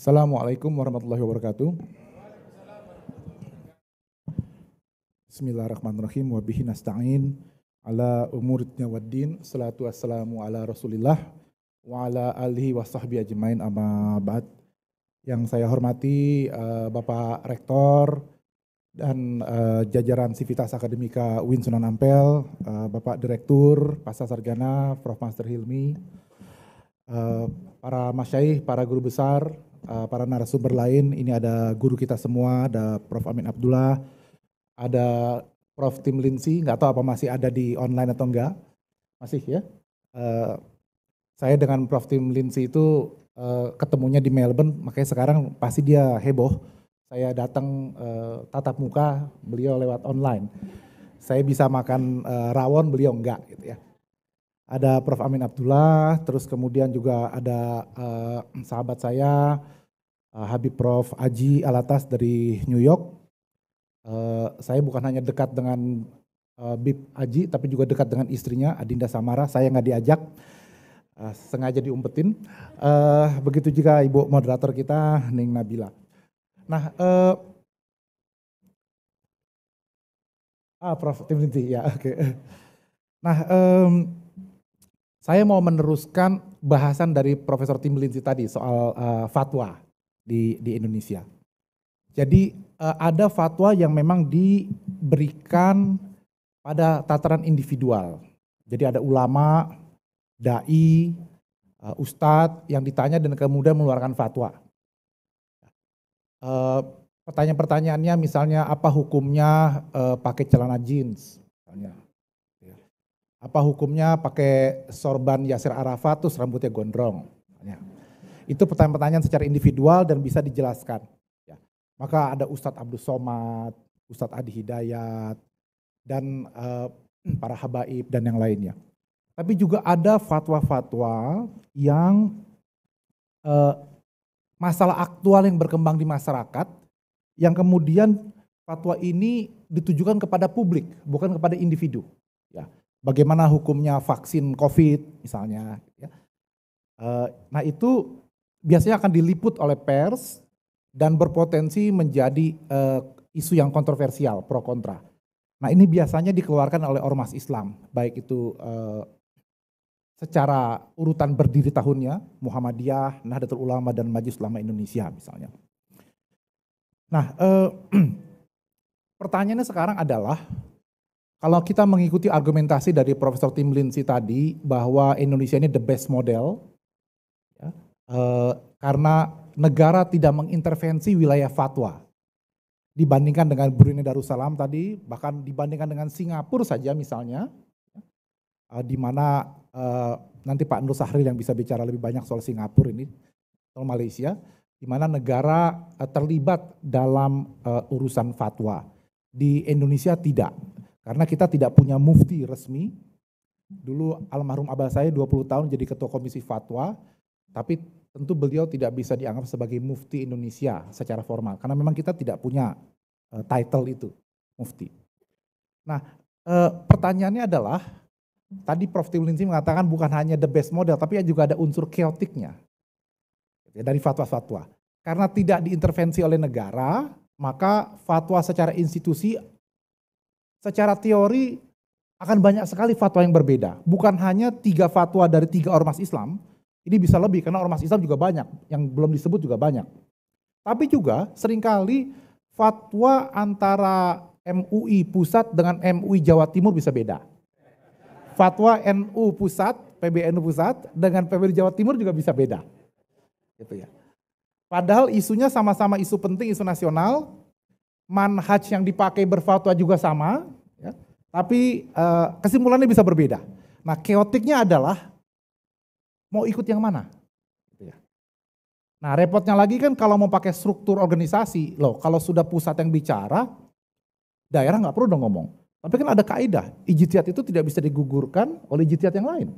Assalamualaikum warahmatullahi wabarakatuh. Bismillahirrahmanirrahim. Wa bihi nasta'in ala umuridnya waddin. Salatu wassalamu ala Rasulillah wa ala alihi wa sahbihi ajmain amma ba'd. Yang saya hormati Bapak Rektor dan jajaran Sivitas Akademika UIN Sunan Ampel, Bapak Direktur, Pasca Sarjana, Prof. Master Hilmi, para masyaikh, para guru besar, para narasumber lain. Ini ada guru kita semua, ada Prof. Amin Abdullah, ada Prof. Tim Lindsay, nggak tahu apa masih ada di online atau enggak, masih ya. Saya dengan Prof. Tim Lindsay itu ketemunya di Melbourne, makanya sekarang pasti dia heboh. Saya datang tatap muka, beliau lewat online. Saya bisa makan rawon, beliau enggak gitu ya. Ada Prof. Amin Abdullah, terus kemudian juga ada sahabat saya, Habib Prof. Aji Alatas dari New York. Saya bukan hanya dekat dengan Bib Aji, tapi juga dekat dengan istrinya, Adinda Samara. Saya nggak diajak, sengaja diumpetin. Begitu juga Ibu moderator kita, Ning Nabila. Nah, Prof. Tim Lindsay, ya oke. Nah, saya mau meneruskan bahasan dari Profesor Tim Lindsay tadi soal fatwa di Indonesia. Jadi ada fatwa yang memang diberikan pada tataran individual. Jadi ada ulama, dai, ustadz yang ditanya dan kemudian mengeluarkan fatwa. Pertanyaan-pertanyaannya misalnya apa hukumnya pakai celana jeans, misalnya. Apa hukumnya pakai sorban Yasir Arafat terus rambutnya gondrong. Itu pertanyaan-pertanyaan secara individual dan bisa dijelaskan. Ya. Maka ada Ustadz Abdul Somad, Ustadz Adi Hidayat, dan para habaib dan yang lainnya. Tapi juga ada fatwa-fatwa yang masalah aktual yang berkembang di masyarakat, yang kemudian fatwa ini ditujukan kepada publik, bukan kepada individu. Ya. Bagaimana hukumnya vaksin COVID misalnya. Ya. Nah itu biasanya akan diliput oleh pers dan berpotensi menjadi isu yang kontroversial, pro kontra. Nah ini biasanya dikeluarkan oleh ormas Islam, baik itu secara urutan berdiri tahunnya, Muhammadiyah, Nahdlatul Ulama, dan Majelis Ulama Indonesia misalnya. Nah pertanyaannya sekarang adalah, kalau kita mengikuti argumentasi dari Profesor Tim Lindsay tadi bahwa Indonesia ini the best model, ya, karena negara tidak mengintervensi wilayah fatwa. Dibandingkan dengan Brunei Darussalam tadi, bahkan dibandingkan dengan Singapura saja misalnya, di mana nanti Pak Nur Sahril yang bisa bicara lebih banyak soal Singapura ini, soal Malaysia, di mana negara terlibat dalam urusan fatwa. Di Indonesia tidak. Karena kita tidak punya mufti resmi. Dulu almarhum abah saya 20 tahun jadi ketua komisi fatwa, tapi tentu beliau tidak bisa dianggap sebagai mufti Indonesia secara formal, karena memang kita tidak punya title itu, mufti. Nah pertanyaannya adalah, tadi Prof. Tim Lindsay mengatakan bukan hanya the best model, tapi juga ada unsur chaoticnya dari fatwa-fatwa. Karena tidak diintervensi oleh negara, maka fatwa secara institusi, secara teori akan banyak sekali fatwa yang berbeda. Bukan hanya 3 fatwa dari 3 ormas Islam, ini bisa lebih karena ormas Islam juga banyak, yang belum disebut juga banyak. Tapi juga seringkali fatwa antara MUI Pusat dengan MUI Jawa Timur bisa beda. Fatwa NU Pusat, PBNU Pusat dengan PBNU Jawa Timur juga bisa beda. Gitu ya. Padahal isunya sama-sama isu penting, isu nasional, manhaj yang dipakai berfatwa juga sama, ya, tapi kesimpulannya bisa berbeda. Nah chaoticnya adalah mau ikut yang mana. Gitu ya. Nah repotnya lagi kan kalau mau pakai struktur organisasi, loh kalau sudah pusat yang bicara, daerah nggak perlu dong ngomong. Tapi kan ada kaidah, ijtihad itu tidak bisa digugurkan oleh ijtihad yang lain.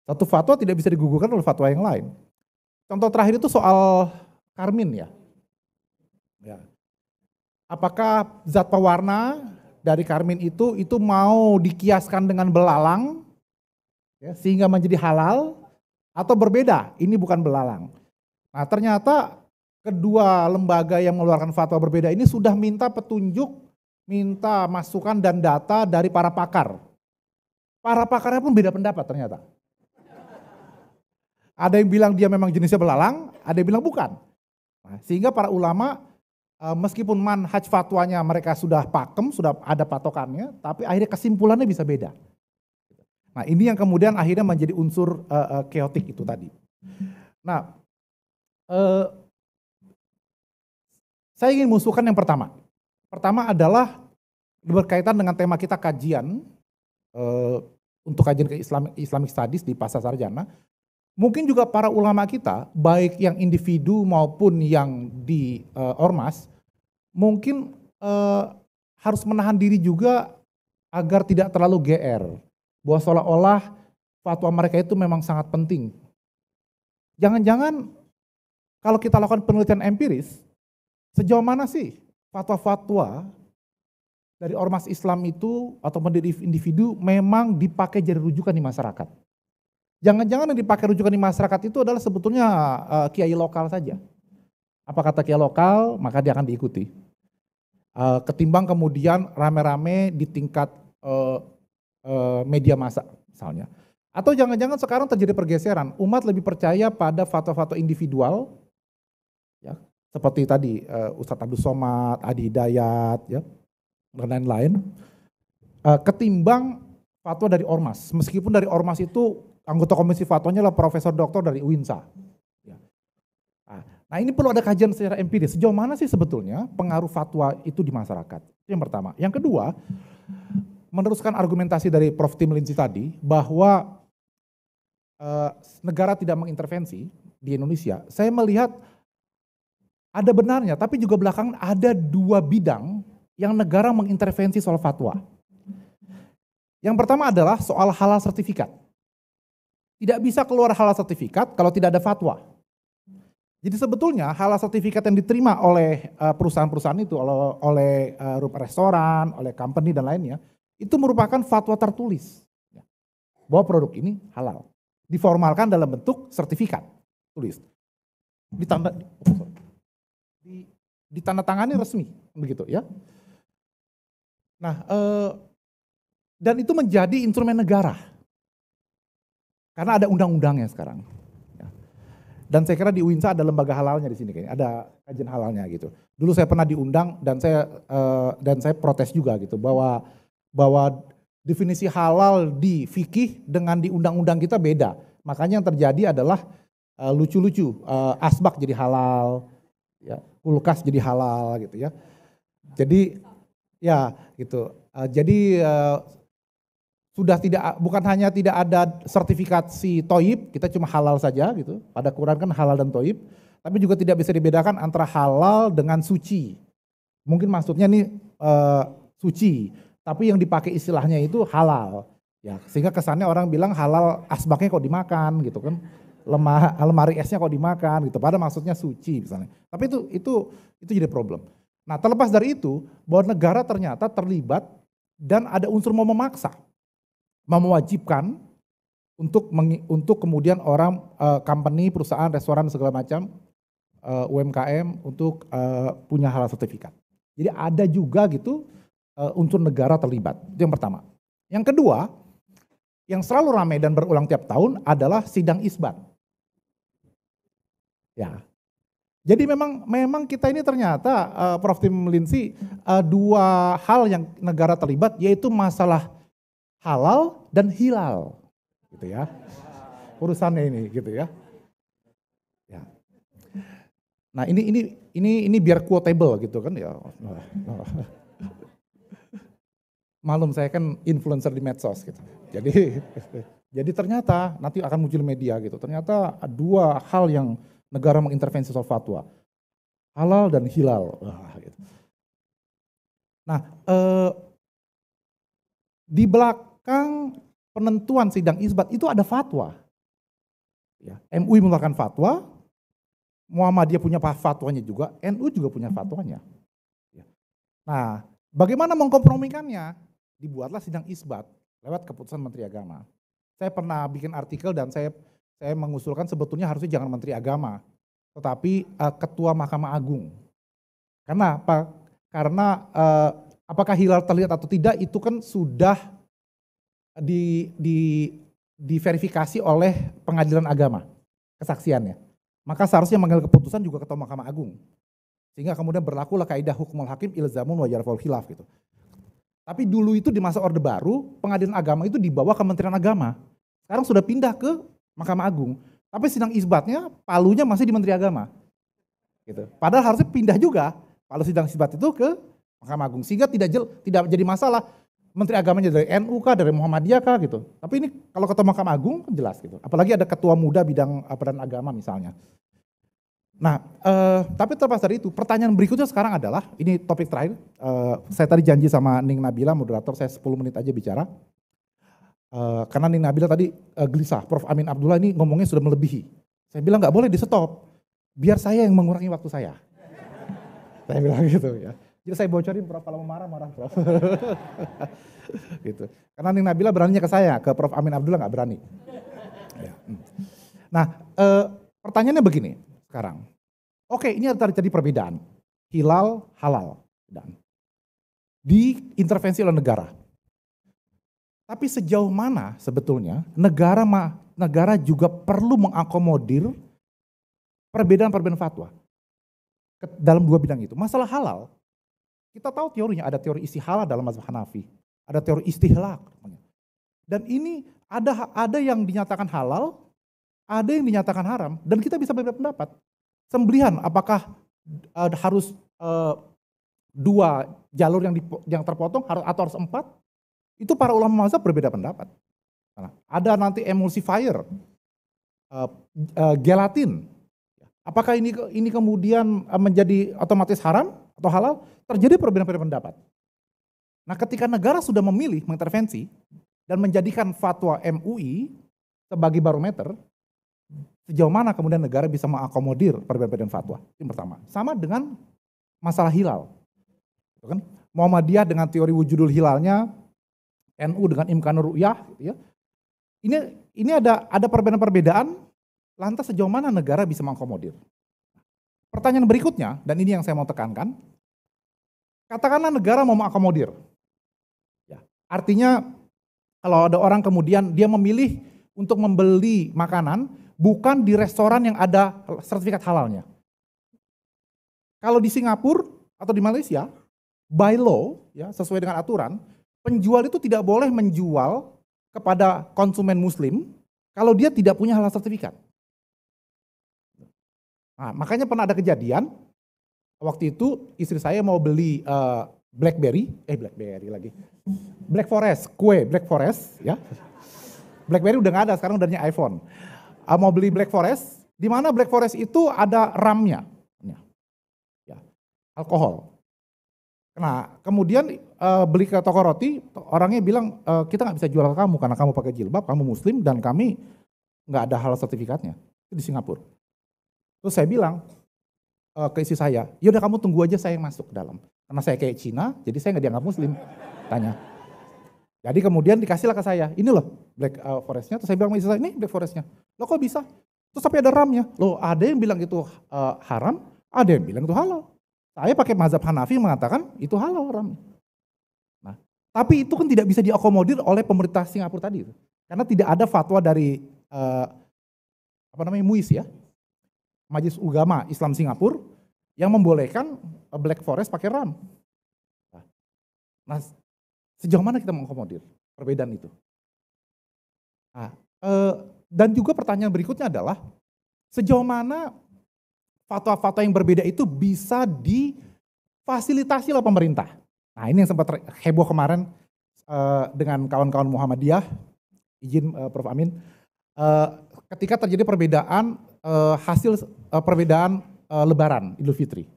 Satu fatwa tidak bisa digugurkan oleh fatwa yang lain. Contoh terakhir itu soal Karmin ya. Apakah zat pewarna dari Karmin itu mau dikiaskan dengan belalang ya, sehingga menjadi halal, atau berbeda, ini bukan belalang. Nah ternyata kedua lembaga yang mengeluarkan fatwa berbeda ini sudah minta petunjuk, minta masukan dan data dari para pakar. Para pakarnya pun beda pendapat ternyata. Ada yang bilang dia memang jenisnya belalang, ada yang bilang bukan. Nah, sehingga para ulama meskipun manhaj fatwanya mereka sudah pakem, sudah ada patokannya, tapi akhirnya kesimpulannya bisa beda. Nah ini yang kemudian akhirnya menjadi unsur chaotic itu tadi. Nah saya ingin musuhkan yang pertama. Pertama adalah berkaitan dengan tema kita kajian, untuk kajian ke Islamic Studies di Pasca Sarjana. Mungkin juga para ulama kita, baik yang individu maupun yang di ormas, mungkin harus menahan diri juga agar tidak terlalu GR. Bahwa seolah-olah fatwa mereka itu memang sangat penting. Jangan-jangan kalau kita lakukan penelitian empiris, sejauh mana sih fatwa-fatwa dari ormas Islam itu atau dari individu memang dipakai jadi rujukan di masyarakat? Jangan-jangan yang dipakai rujukan di masyarakat itu adalah sebetulnya kiai lokal saja. Apa kata kiai lokal, maka dia akan diikuti. Ketimbang kemudian rame-rame di tingkat media massa misalnya. Atau jangan-jangan sekarang terjadi pergeseran, umat lebih percaya pada fatwa-fatwa individual, ya, seperti tadi Ustadz Abdul Somad, Adi Hidayat, ya, dan lain-lain, ketimbang fatwa dari ormas. Meskipun dari ormas itu anggota komisi fatwanya adalah profesor doktor dari UINSA. Nah ini perlu ada kajian secara empiris, sejauh mana sih sebetulnya pengaruh fatwa itu di masyarakat. Itu yang pertama. Yang kedua, meneruskan argumentasi dari Prof. Tim Lindsay tadi, bahwa negara tidak mengintervensi di Indonesia, saya melihat ada benarnya, tapi juga belakangan ada dua bidang yang negara mengintervensi soal fatwa. Yang pertama adalah soal halal sertifikat. Tidak bisa keluar halal sertifikat kalau tidak ada fatwa. Jadi sebetulnya halal sertifikat yang diterima oleh perusahaan-perusahaan itu, oleh restoran, oleh company dan lainnya, itu merupakan fatwa tertulis bahwa produk ini halal. Diformalkan dalam bentuk sertifikat tulis. Ditandatangani resmi begitu ya. Nah, dan itu menjadi instrumen negara. Karena ada undang-undangnya sekarang. Dan saya kira di UINSA ada lembaga halalnya di sini kayaknya, ada kajian halalnya gitu. Dulu saya pernah diundang dan saya protes juga gitu bahwa definisi halal di fikih dengan di undang-undang kita beda. Makanya yang terjadi adalah lucu-lucu, asbak jadi halal, ya, kulkas jadi halal gitu ya. Jadi ya gitu. Jadi sudah bukan hanya tidak ada sertifikasi toib, kita cuma halal saja gitu. Pada Quran kan halal dan toib, tapi juga tidak bisa dibedakan antara halal dengan suci. Mungkin maksudnya nih suci, tapi yang dipakai istilahnya itu halal. Ya, sehingga kesannya orang bilang halal asbaknya kok dimakan gitu kan. Lemari esnya kok dimakan gitu. Padahal maksudnya suci misalnya. Tapi itu jadi problem. Nah, terlepas dari itu bahwa negara ternyata terlibat dan ada unsur mau memaksa, mewajibkan untuk kemudian orang company, perusahaan, restoran segala macam UMKM untuk punya halal sertifikat. Jadi ada juga gitu unsur negara terlibat. Itu yang pertama. Yang kedua, yang selalu ramai dan berulang tiap tahun adalah sidang isbat. Ya. Jadi memang kita ini ternyata Prof. Tim Lindsay dua hal yang negara terlibat, yaitu masalah halal dan hilal. Gitu ya. Urusannya ini gitu ya. Ya. Nah, ini biar quotable gitu kan ya. Malum saya kan influencer di medsos gitu. Jadi ternyata nanti akan muncul media gitu. Ternyata dua hal yang negara mengintervensi soal fatwa. Halal dan hilal. Gitu. Nah, di belakang penentuan sidang isbat itu ada fatwa. Ya, MUI mengeluarkan fatwa, Muhammadiyah punya fatwanya juga, NU juga punya fatwanya. Ya. Nah, bagaimana mengkompromikannya? Dibuatlah sidang isbat lewat keputusan Menteri Agama. Saya pernah bikin artikel dan saya mengusulkan sebetulnya harusnya jangan Menteri Agama, tetapi Ketua Mahkamah Agung. Karena apa? Karena apakah hilal terlihat atau tidak itu kan sudah diverifikasi oleh pengadilan agama, kesaksiannya. Maka seharusnya mengambil keputusan juga Ketua Mahkamah Agung. Sehingga kemudian berlakulah kaidah hukumul hakim ilzamun wa yarfa'ul khilaf gitu. Tapi dulu itu di masa Orde Baru, pengadilan agama itu di bawah Kementerian Agama. Sekarang sudah pindah ke Mahkamah Agung. Tapi sidang isbatnya, palunya masih di Menteri Agama. Gitu. Padahal harusnya pindah juga palu sidang isbat itu ke Mahkamah Agung. Sehingga tidak jadi masalah Menteri Agamanya dari NU kah, dari Muhammadiyah kah gitu. Tapi ini kalau Ketua Mahkamah Agung kan jelas gitu. Apalagi ada ketua muda bidang peran agama misalnya. Nah, tapi terlepas dari itu, pertanyaan berikutnya sekarang adalah, ini topik terakhir, saya tadi janji sama Ning Nabila, moderator, saya 10 menit aja bicara. Karena Ning Nabila tadi gelisah, Prof. Amin Abdullah ini ngomongnya sudah melebihi. Saya bilang nggak boleh di stop, biar saya yang mengurangi waktu saya. Saya bilang gitu ya. Jadi saya bocorin Prof, kalau mau marah Prof. Gitu. Karena Ning Nabila beraninya ke saya, ke Prof. Amin Abdullah nggak berani. Ya. Nah, pertanyaannya begini sekarang. Oke, ini terjadi perbedaan. Hilal, halal. Dan diintervensi oleh negara. Tapi sejauh mana sebetulnya negara juga perlu mengakomodir perbedaan-perbedaan fatwa dalam dua bidang itu. Masalah halal, kita tahu teorinya, ada teori istihalah dalam mazhab Hanafi, ada teori istihlak. Dan ini ada yang dinyatakan halal, ada yang dinyatakan haram, dan kita bisa berbeda pendapat. Sembelihan, apakah harus 2 jalur yang terpotong atau harus 4? Itu para ulama mazhab berbeda pendapat. Nah, ada nanti emulsifier, gelatin. Apakah ini kemudian menjadi otomatis haram atau halal? Terjadi perbedaan pendapat. Nah, ketika negara sudah memilih mengintervensi dan menjadikan fatwa MUI sebagai barometer, sejauh mana kemudian negara bisa mengakomodir perbedaan fatwa? Yang pertama. Sama dengan masalah hilal. Kan? Muhammadiyah dengan teori wujudul hilalnya, NU dengan imkanur ru'yah. Ya. Ini ada perbedaan-perbedaan, lantas sejauh mana negara bisa mengakomodir? Pertanyaan berikutnya, dan ini yang saya mau tekankan, katakanlah negara mau mengakomodir. Ya. Artinya kalau ada orang kemudian dia memilih untuk membeli makanan, bukan di restoran yang ada sertifikat halalnya. Kalau di Singapura atau di Malaysia, by law, ya, sesuai dengan aturan, penjual itu tidak boleh menjual kepada konsumen muslim kalau dia tidak punya halal sertifikat. Nah, makanya pernah ada kejadian, waktu itu istri saya mau beli Black Forest, kue Black Forest, ya. BlackBerry udah nggak ada, sekarang udahnya iPhone. Mau beli Black Forest, di mana Black Forest itu ada RAM-nya, ya, alkohol. Nah, kemudian beli ke toko roti, orangnya bilang kita nggak bisa jual ke kamu karena kamu pakai jilbab, kamu muslim dan kami nggak ada halal sertifikatnya. Itu di Singapura. Terus saya bilang ke istri saya, yaudah kamu tunggu aja saya masuk ke dalam. Karena saya kayak Cina, jadi saya nggak dianggap muslim. Tanya. Jadi kemudian dikasihlah ke saya, ini loh Black Forest-nya. Terus saya bilang ke istri saya, ini Black Forest-nya. Loh kok bisa? Terus tapi ada RAM-nya. Loh ada yang bilang itu haram, ada yang bilang itu halal. Saya pakai mazhab Hanafi mengatakan itu halal RAM. Nah, tapi itu kan tidak bisa diakomodir oleh pemerintah Singapura tadi. Karena tidak ada fatwa dari MUIS ya, Majelis Ulama Islam Singapura, yang membolehkan Black Forest pakai RAM. Nah, sejauh mana kita mengakomodir perbedaan itu? Nah, dan juga pertanyaan berikutnya adalah, sejauh mana fatwa-fatwa yang berbeda itu bisa difasilitasi oleh pemerintah. Nah ini yang sempat heboh kemarin dengan kawan-kawan Muhammadiyah, izin Prof. Amin, ketika terjadi perbedaan hasil perbedaan Lebaran Idul Fitri.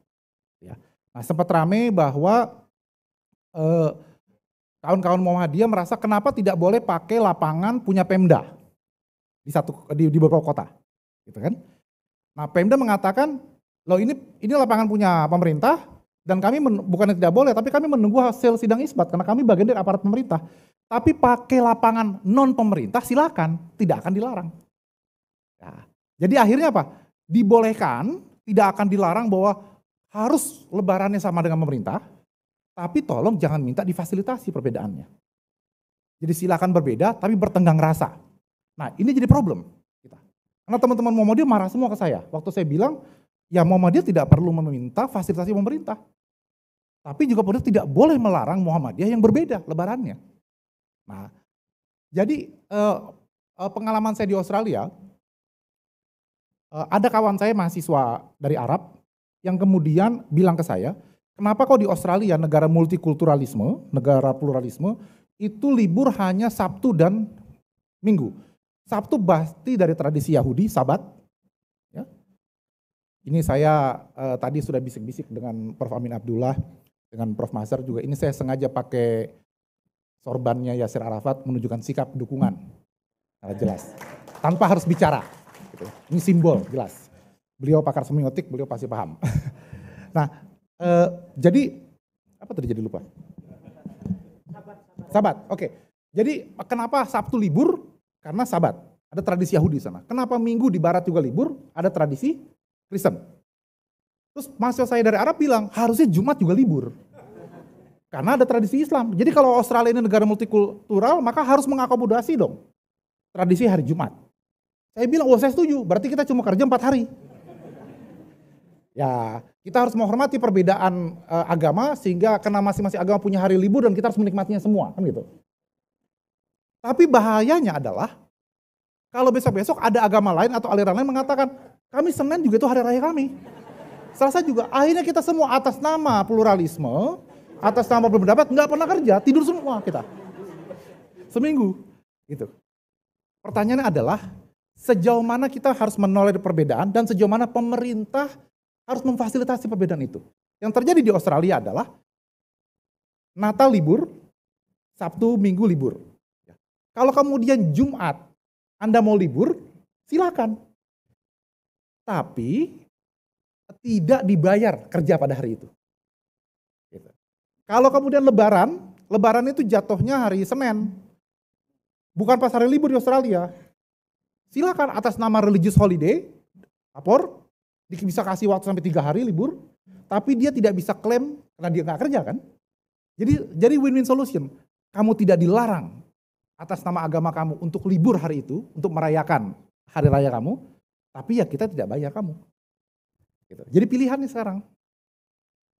Ya. Nah sempat rame bahwa kawan-kawan Muhammadiyah merasa kenapa tidak boleh pakai lapangan punya Pemda di beberapa kota, gitu kan? Nah Pemda mengatakan, loh ini lapangan punya pemerintah dan kami bukannya tidak boleh, tapi kami menunggu hasil sidang isbat karena kami bagian dari aparat pemerintah. Tapi pakai lapangan non pemerintah silakan, tidak akan dilarang. Nah, jadi akhirnya apa? dibolehkan, tidak akan dilarang bahwa harus lebarannya sama dengan pemerintah, tapi tolong jangan minta difasilitasi perbedaannya. Jadi silakan berbeda tapi bertenggang rasa. Nah ini jadi problem kita. Karena teman-teman Muhammadiyah marah semua ke saya. Waktu saya bilang, ya Muhammadiyah tidak perlu meminta fasilitasi pemerintah. Tapi juga tidak boleh melarang Muhammadiyah yang berbeda lebarannya. Nah, jadi pengalaman saya di Australia, ada kawan saya mahasiswa dari Arab yang kemudian bilang ke saya, kenapa kok di Australia negara multikulturalisme, negara pluralisme, itu libur hanya Sabtu dan Minggu. Sabtu pasti dari tradisi Yahudi, Sabat. Ya. Ini saya tadi sudah bisik-bisik dengan Prof. Amin Abdullah, dengan Prof. Mazhar juga. Ini saya sengaja pakai sorbannya Yasir Arafat menunjukkan sikap dukungan. Nah, jelas, tanpa harus bicara. Gitu. Ini simbol, jelas. Beliau pakar semiotik, beliau pasti paham. Nah, jadi, apa terjadi lupa? Sabat, oke. Jadi kenapa Sabtu libur? Karena Sabat, ada tradisi Yahudi di sana. Kenapa Minggu di Barat juga libur? Ada tradisi Kristen. Terus mahasiswa saya dari Arab bilang, harusnya Jumat juga libur. Karena ada tradisi Islam. Jadi kalau Australia ini negara multikultural, maka harus mengakomodasi dong tradisi hari Jumat. Saya bilang, oh saya setuju, berarti kita cuma kerja 4 hari. Ya, kita harus menghormati perbedaan agama, sehingga karena masing-masing agama punya hari libur dan kita harus menikmatinya semua, kan gitu. Tapi bahayanya adalah, kalau besok-besok ada agama lain atau aliran lain mengatakan, kami Senin juga itu hari raya kami. Selasa juga, akhirnya kita semua atas nama pluralisme, atas nama berpendapat, nggak pernah kerja, tidur semua kita. Seminggu, gitu. Pertanyaannya adalah, sejauh mana kita harus menolerir perbedaan dan sejauh mana pemerintah harus memfasilitasi perbedaan itu. Yang terjadi di Australia adalah, Natal libur, Sabtu, Minggu libur. Kalau kemudian Jumat Anda mau libur, silakan. Tapi tidak dibayar kerja pada hari itu. Kalau kemudian Lebaran itu jatuhnya hari Senin. Bukan pas hari libur di Australia. Silakan atas nama religious holiday, lapor, bisa kasih waktu sampai 3 hari libur, tapi dia tidak bisa klaim karena dia nggak kerja kan. Jadi win-win solution. Kamu tidak dilarang atas nama agama kamu untuk libur hari itu, untuk merayakan hari raya kamu, tapi ya kita tidak bayar kamu. Gitu. Jadi pilihannya sekarang.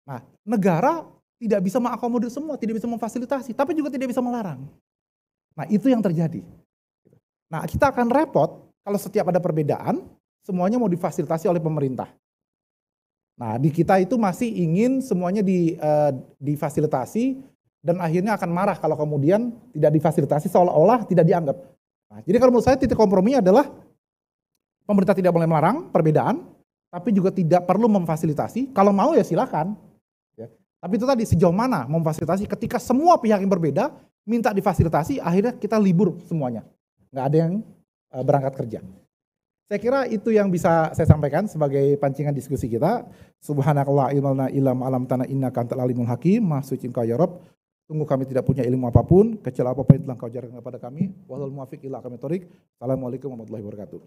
Nah, negara tidak bisa mengakomodir semua, tidak bisa memfasilitasi, tapi juga tidak bisa melarang. Nah, itu yang terjadi. Nah, kita akan repot kalau setiap ada perbedaan, semuanya mau difasilitasi oleh pemerintah. Nah, di kita itu masih ingin semuanya difasilitasi, dan akhirnya akan marah kalau kemudian tidak difasilitasi seolah-olah tidak dianggap. Nah, jadi kalau menurut saya titik komprominya adalah pemerintah tidak boleh melarang perbedaan, tapi juga tidak perlu memfasilitasi. Kalau mau ya silakan. Ya. Tapi itu tadi sejauh mana memfasilitasi ketika semua pihak yang berbeda minta difasilitasi, akhirnya kita libur semuanya. Nggak ada yang berangkat kerja. Saya kira itu yang bisa saya sampaikan sebagai pancingan diskusi kita. Subhanakallah ilmana ilam alam tanah innaka antal alimul hakim, maha suci engkau ya Rabb. Sungguh kami tidak punya ilmu apapun, kecuali apapun yang telah Kau ajarkan kepada kami. Wallahul muwaffiq ila aqwamit thoriq. Assalamualaikum warahmatullahi wabarakatuh.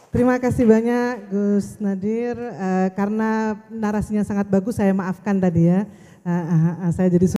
Terima kasih banyak Gus Nadir, karena narasinya sangat bagus, saya maafkan tadi ya. Saya jadi